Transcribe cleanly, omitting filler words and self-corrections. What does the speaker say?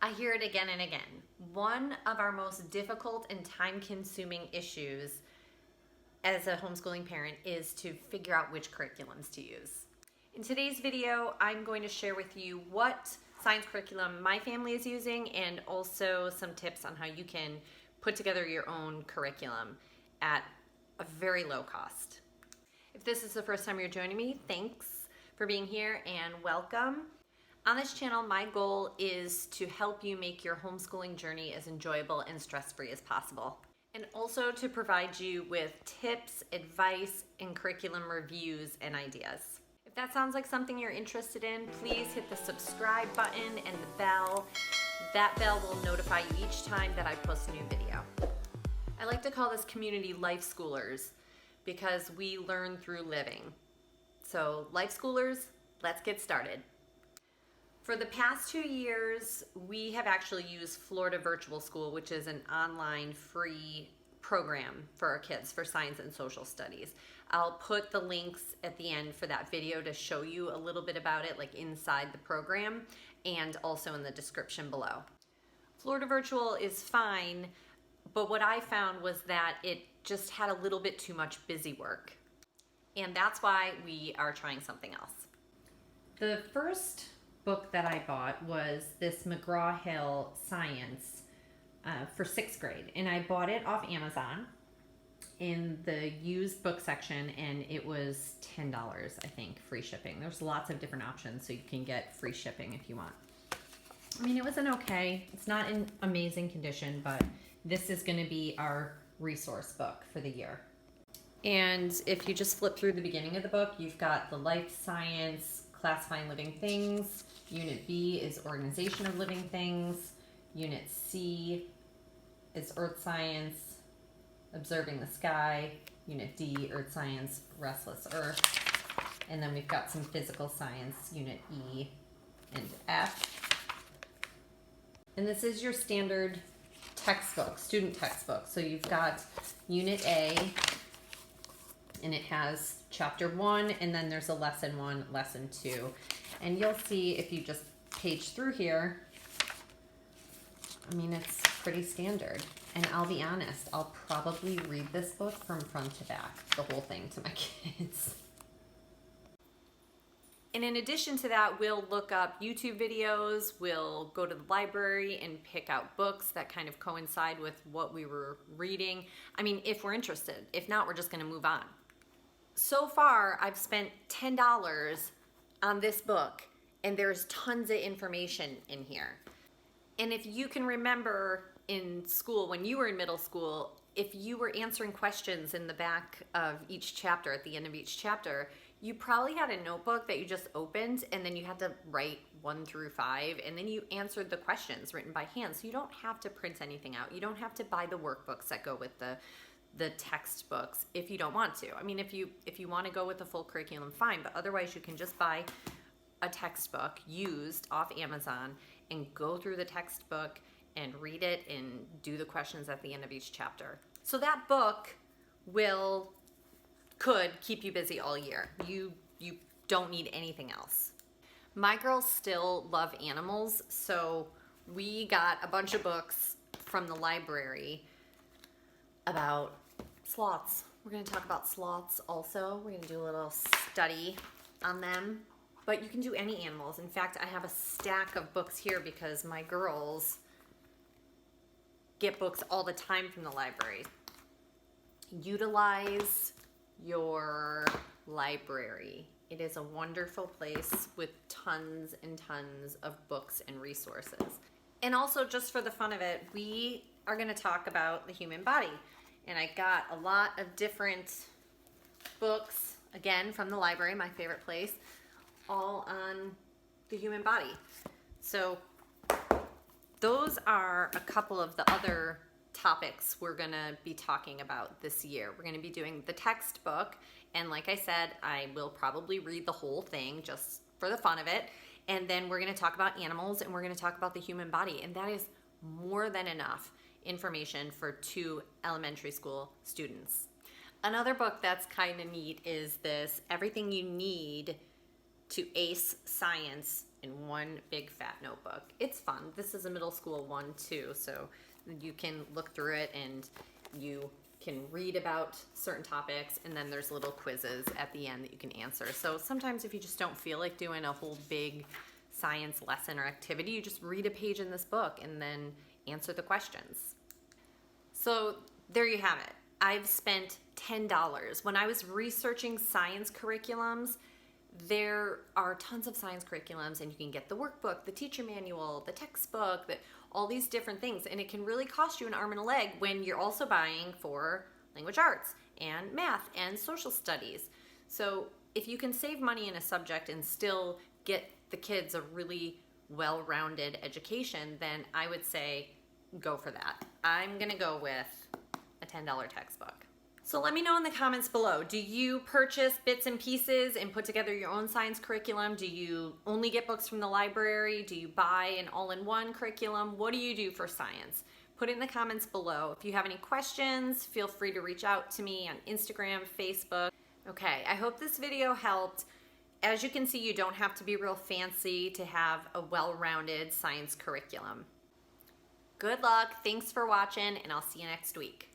I hear it again and again. One of our most difficult and time-consuming issues as a homeschooling parent is to figure out which curriculums to use. In today's video, I'm going to share with you what science curriculum my family is using and also some tips on how you can put together your own curriculum at a very low cost. If this is the first time you're joining me, thanks for being here and welcome. On this channel, my goal is to help you make your homeschooling journey as enjoyable and stress-free as possible, and also to provide you with tips, advice, and curriculum reviews and ideas. If that sounds like something you're interested in, please hit the subscribe button and the bell. That bell will notify you each time that I post a new video. I like to call this community Life Schoolers because we learn through living. So Life Schoolers, let's get started. For the past 2 years, we have actually used Florida Virtual School, which is an online free program for our kids for science and social studies. I'll put the links at the end for that video to show you a little bit about it, like inside the program, and also in the description below. Florida Virtual is fine, but what I found was that it just had a little bit too much busy work. And that's why we are trying something else. The first book that I bought was this McGraw-Hill Science for 6th grade, and I bought it off Amazon in the used book section, and it was $10, I think, free shipping. There's lots of different options, so you can get free shipping if you want. I mean, it was an okay. It's not in amazing condition, but this is going to be our resource book for the year. And if you just flip through the beginning of the book, you've got the life science, classifying living things. Unit B is organization of living things. Unit C is earth science, observing the sky. Unit D, earth science, restless earth. And then we've got some physical science, unit E and F. And this is your standard textbook, student textbook. So you've got unit A, and it has chapter 1, and then there's a lesson 1, lesson 2. And you'll see if you just page through here, I mean, it's pretty standard. And I'll be honest, I'll probably read this book from front to back, the whole thing, to my kids. And in addition to that, we'll look up YouTube videos, we'll go to the library and pick out books that kind of coincide with what we were reading. I mean, if we're interested. If not, we're just gonna move on. So far, I've spent $10 on this book, and there's tons of information in here. And if you can remember in school, when you were in middle school, if you were answering questions in the back of each chapter, at the end of each chapter, you probably had a notebook that you just opened, and then you had to write 1 through 5, and then you answered the questions written by hand. So you don't have to print anything out. You don't have to buy the workbooks that go with the textbooks if you don't want to. I mean, if you want to go with the full curriculum, fine, but otherwise you can just buy a textbook used off Amazon and go through the textbook and read it and do the questions at the end of each chapter. So that book could keep you busy all year. You don't need anything else. My girls still love animals, so we got a bunch of books from the library about sloths. We're going to talk about sloths also. We're going to do a little study on them. But you can do any animals. In fact, I have a stack of books here because my girls get books all the time from the library. Utilize your library. It is a wonderful place with tons and tons of books and resources. And also, just for the fun of it, we are going to talk about the human body. And I got a lot of different books, again, from the library, my favorite place, all on the human body. So those are a couple of the other topics we're gonna be talking about this year. We're gonna be doing the textbook, and like I said, I will probably read the whole thing just for the fun of it. And then we're gonna talk about animals, and we're gonna talk about the human body, and that is more than enough information for 2 elementary school students. Another book that's kind of neat is this Everything You Need to Ace Science in one big fat notebook. It's fun. This is a middle school one too, so you can look through it and you can read about certain topics, and then there's little quizzes at the end that you can answer. So sometimes if you just don't feel like doing a whole big science lesson or activity, you just read a page in this book and then answer the questions. So there you have it. I've spent $10. When I was researching science curriculums, there are tons of science curriculums, and you can get the workbook, the teacher manual, the textbook, all these different things, and it can really cost you an arm and a leg when you're also buying for language arts and math and social studies. So if you can save money in a subject and still get the kids a really well-rounded education, then I would say go for that. I'm gonna go with a $10 textbook. So let me know in the comments below, do you purchase bits and pieces and put together your own science curriculum? Do you only get books from the library? Do you buy an all-in-one curriculum? What do you do for science? Put it in the comments below. If you have any questions, feel free to reach out to me on Instagram, Facebook. Okay, I hope this video helped. As you can see, you don't have to be real fancy to have a well-rounded science curriculum. Good luck, thanks for watching, and I'll see you next week.